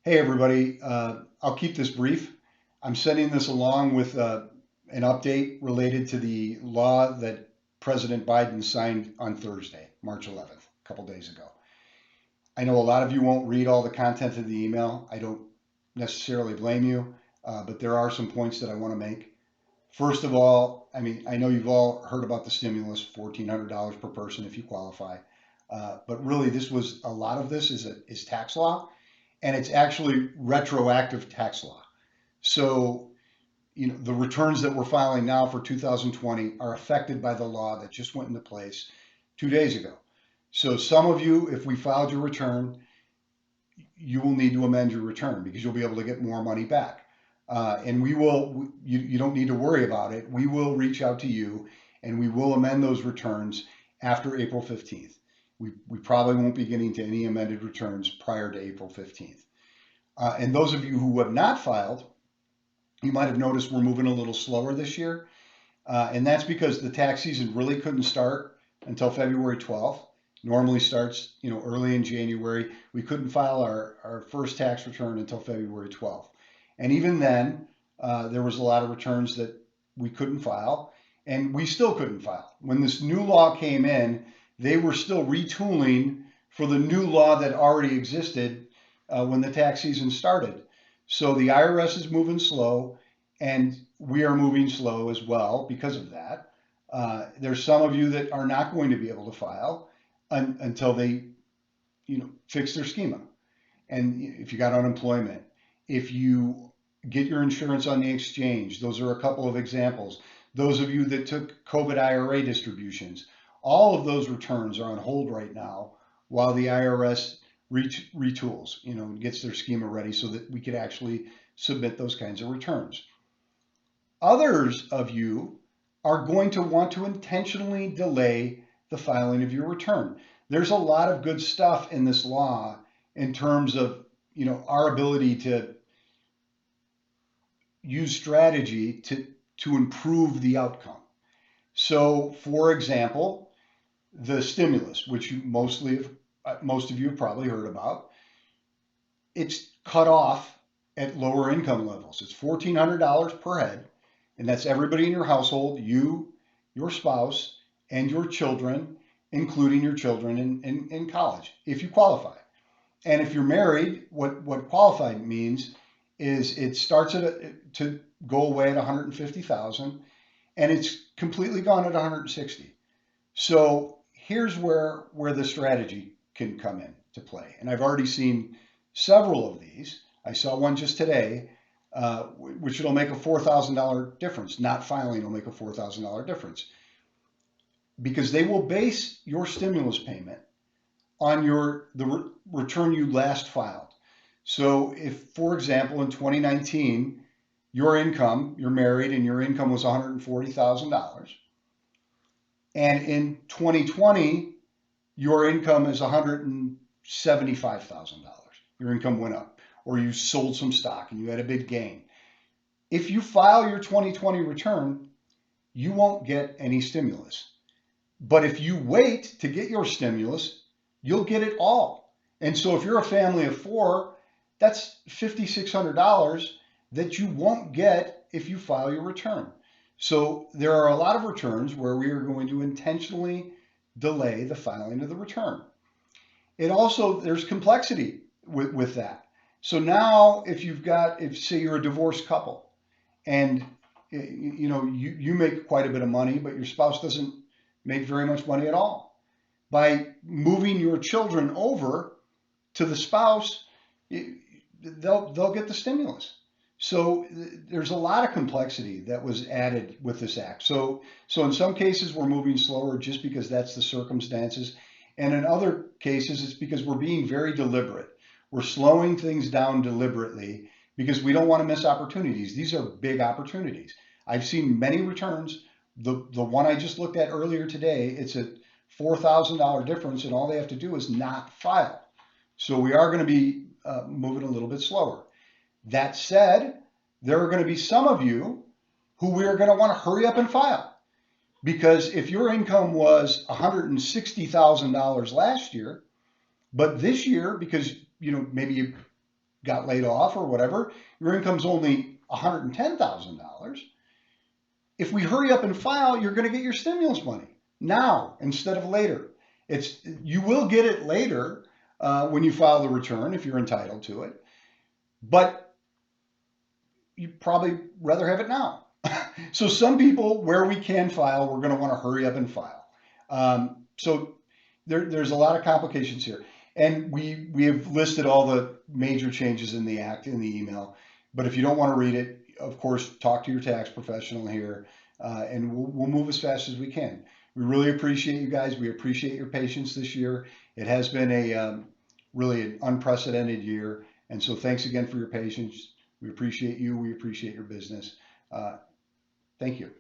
Hey, everybody. I'll keep this brief. I'm sending this along with an update related to the law that President Biden signed on Thursday, March 11th, a couple days ago. I know a lot of you won't read all the content of the email. I don't necessarily blame you, but there are some points that I want to make. First of all, I mean, I know you've all heard about the stimulus, $1,400 per person if you qualify. But really, a lot of this is tax law, and it's actually retroactive tax law. So, the returns that we're filing now for 2020 are affected by the law that just went into place 2 days ago. So some of you, if we filed your return, you will need to amend your return because you'll be able to get more money back. And you don't need to worry about it. We will reach out to you and we will amend those returns after April 15th. We probably won't be getting to any amended returns prior to April 15th. And those of you who have not filed, you might have noticed we're moving a little slower this year. And that's because the tax season really couldn't start until February 12th. Normally starts, early in January. We couldn't file our first tax return until February 12th. And even then, there was a lot of returns that we couldn't file, and we still couldn't file. When this new law came in, they were still retooling for the new law that already existed when the tax season started. So the IRS is moving slow, and we are moving slow as well because of that. There's some of you that are not going to be able to file until they, fix their schema. And if you got unemployment, if you get your insurance on the exchange, those are a couple of examples. Those of you that took COVID IRA distributions, all of those returns are on hold right now while the IRS retools, gets their schema ready so that we could actually submit those kinds of returns. Others of you are going to want to intentionally delay the filing of your return. There's a lot of good stuff in this law in terms of, our ability to use strategy to improve the outcome. So, for example, the stimulus, which most of you have probably heard about, it's cut off at lower income levels. It's $1,400 per head, and that's everybody in your household, you, your spouse, and your children, including your children in college, if you qualify. And if you're married, what qualified means is it starts to go away at 150,000, and it's completely gone at 160. So here's where the strategy can come in to play. And I've already seen several of these. I saw one just today, which will make a $4,000 difference. Not filing will make a $4,000 difference because they will base your stimulus payment on the return you last filed. So if, for example, in 2019, you're married and your income was $140,000, and in 2020, your income is $175,000. Your income went up, or you sold some stock and you had a big gain. If you file your 2020 return, you won't get any stimulus. But if you wait to get your stimulus, you'll get it all. And so if you're a family of four, that's $5,600 that you won't get if you file your return. So there are a lot of returns where we are going to intentionally delay the filing of the return. There's complexity with that. So now if say you're a divorced couple and you make quite a bit of money, but your spouse doesn't make very much money at all. By moving your children over to the spouse, they'll get the stimulus. So there's a lot of complexity that was added with this act. So in some cases we're moving slower just because that's the circumstances. And in other cases it's because we're being very deliberate. We're slowing things down deliberately because we don't want to miss opportunities. These are big opportunities. I've seen many returns. The one I just looked at earlier today, it's a $4,000 difference, and all they have to do is not file. So we are going to be moving a little bit slower. That said, there are going to be some of you who we are going to want to hurry up and file. Because if your income was $160,000 last year, but this year, because maybe you got laid off or whatever, your income's only $110,000. If we hurry up and file, you're going to get your stimulus money now instead of later. You will get it later when you file the return if you're entitled to it, but you probably rather have it now. So some people, where we can file, we're going to want to hurry up and file. So there's a lot of complications here. And we have listed all the major changes in the act in the email. But if you don't want to read it, of course, talk to your tax professional here, and we'll move as fast as we can. We really appreciate you guys. We appreciate your patience this year. It has been a really an unprecedented year. And so thanks again for your patience. We appreciate you. We appreciate your business. Thank you.